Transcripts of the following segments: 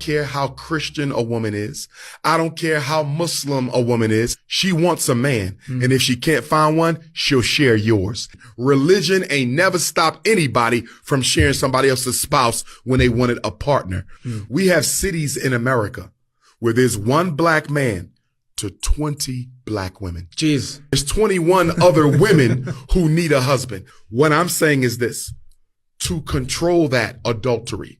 care how Christian a woman is. I don't care how Muslim a woman is. She wants a man. And if she can't find one, she'll share yours. Religion ain't never stopped anybody from sharing somebody else's spouse when they wanted a partner. We have cities in America where there's one black man to 20 black women. Jeez. There's 21 other women who need a husband. What I'm saying is this: to control that adultery,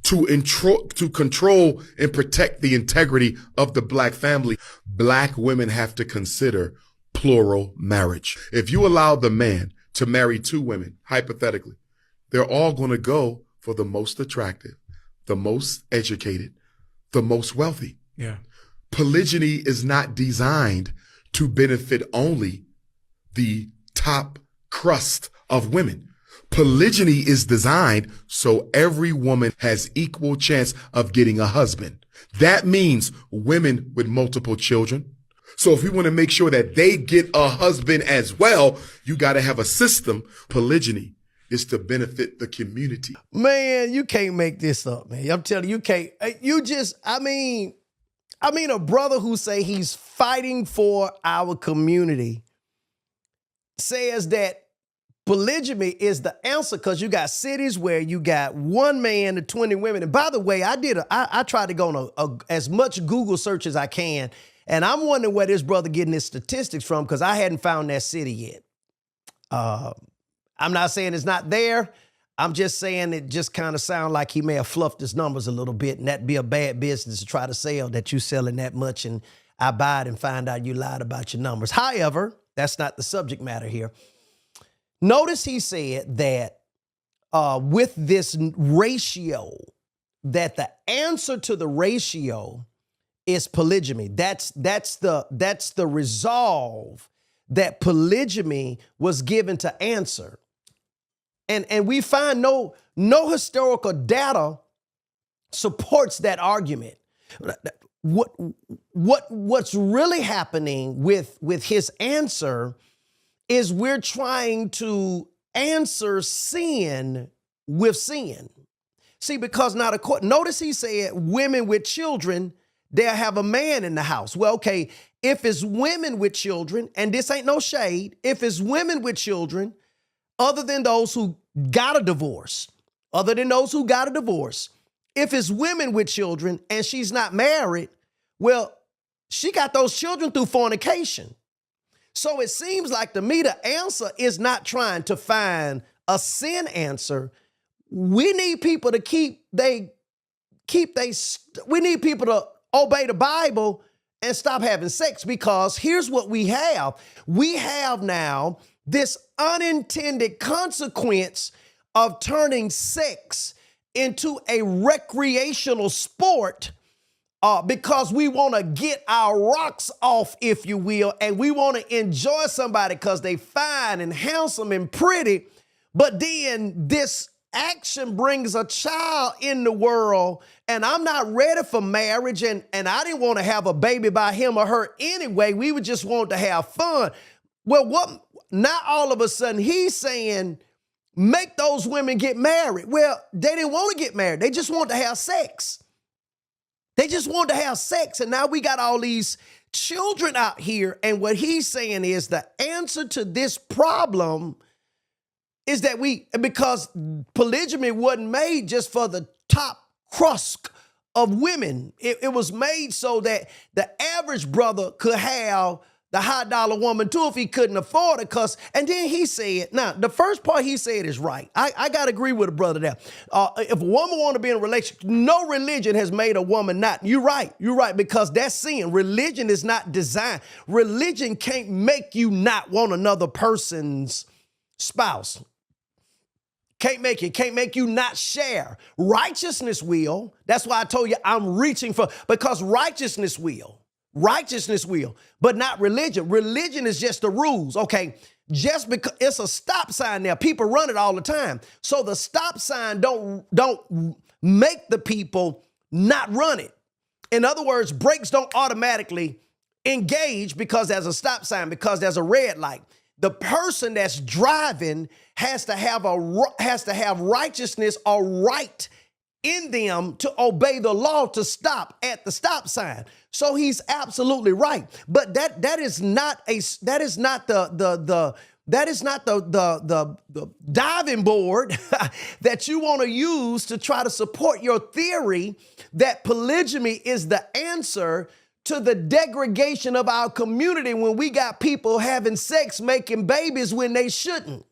to control and protect the integrity of the black family, black women have to consider plural marriage. If you allow the man to marry 2 women, hypothetically, they're all going to go for the most attractive, the most educated, the most wealthy. Yeah. Polygyny is not designed to benefit only the top crust of women. Polygyny is designed so every woman has equal chance of getting a husband. That means women with multiple children. So if we want to make sure that they get a husband as well, you got to have a system. Polygyny is to benefit the community. Man, you can't make this up, man. I'm telling you, you can't. I mean, a brother who say he's fighting for our community says that polygamy is the answer because you got cities where you got one man to 20 women. And by the way, I tried to go on as much Google search as I can, and I'm wondering where this brother getting his statistics from because I hadn't found that city yet. I'm not saying it's not there. I'm just saying it just kind of sounds like he may have fluffed his numbers a little bit, and that'd be a bad business to try to sell that you selling that much and I buy it and find out you lied about your numbers. However, that's not the subject matter here. Notice he said that with this ratio, that the answer to the ratio is polygamy. That's the resolve that polygamy was given to answer. And we find no historical data supports that argument. What's really happening with his answer is we're trying to answer sin with sin. See, because notice he said women with children, they'll have a man in the house. Well, okay, if it's women with children, and this ain't no shade, if it's women with children, other than those who got a divorce, if it's women with children and she's not married, well, she got those children through fornication. So it seems like to me the answer is not trying to find a sin answer. We need people to we need people to obey the Bible and stop having sex, because here's what we have. We have now this unintended consequence of turning sex into a recreational sport because we want to get our rocks off, if you will, and we want to enjoy somebody because they fine and handsome and pretty. But then this action brings a child in the world, and I'm not ready for marriage, and I didn't want to have a baby by him or her anyway. We would just want to have fun. Well, now all of a sudden he's saying, make those women get married. Well, they didn't want to get married. They just want to have sex. And now we got all these children out here. And what he's saying is the answer to this problem is that because polygamy wasn't made just for the top crust of women. It was made so that the average brother could have the high dollar woman too if he couldn't afford it. And then he said, now the first part he said is right. I got to agree with a brother there. If a woman want to be in a relationship, no religion has made a woman not. You're right, because that's sin. Religion is not designed. Religion can't make you not want another person's spouse. Can't make you not share. Righteousness will. That's why I told you I'm reaching for, because righteousness will, but not religion. Religion is just the rules. Okay. Just because it's a stop sign there. People run it all the time. So the stop sign don't make the people not run it. In other words, brakes don't automatically engage because there's a stop sign, because there's a red light. The person that's driving has to have righteousness or right in them to obey the law to stop at the stop sign. So he's absolutely right. But that is not the diving board that you want to use to try to support your theory that polygamy is the answer to the degradation of our community when we got people having sex, making babies when they shouldn't.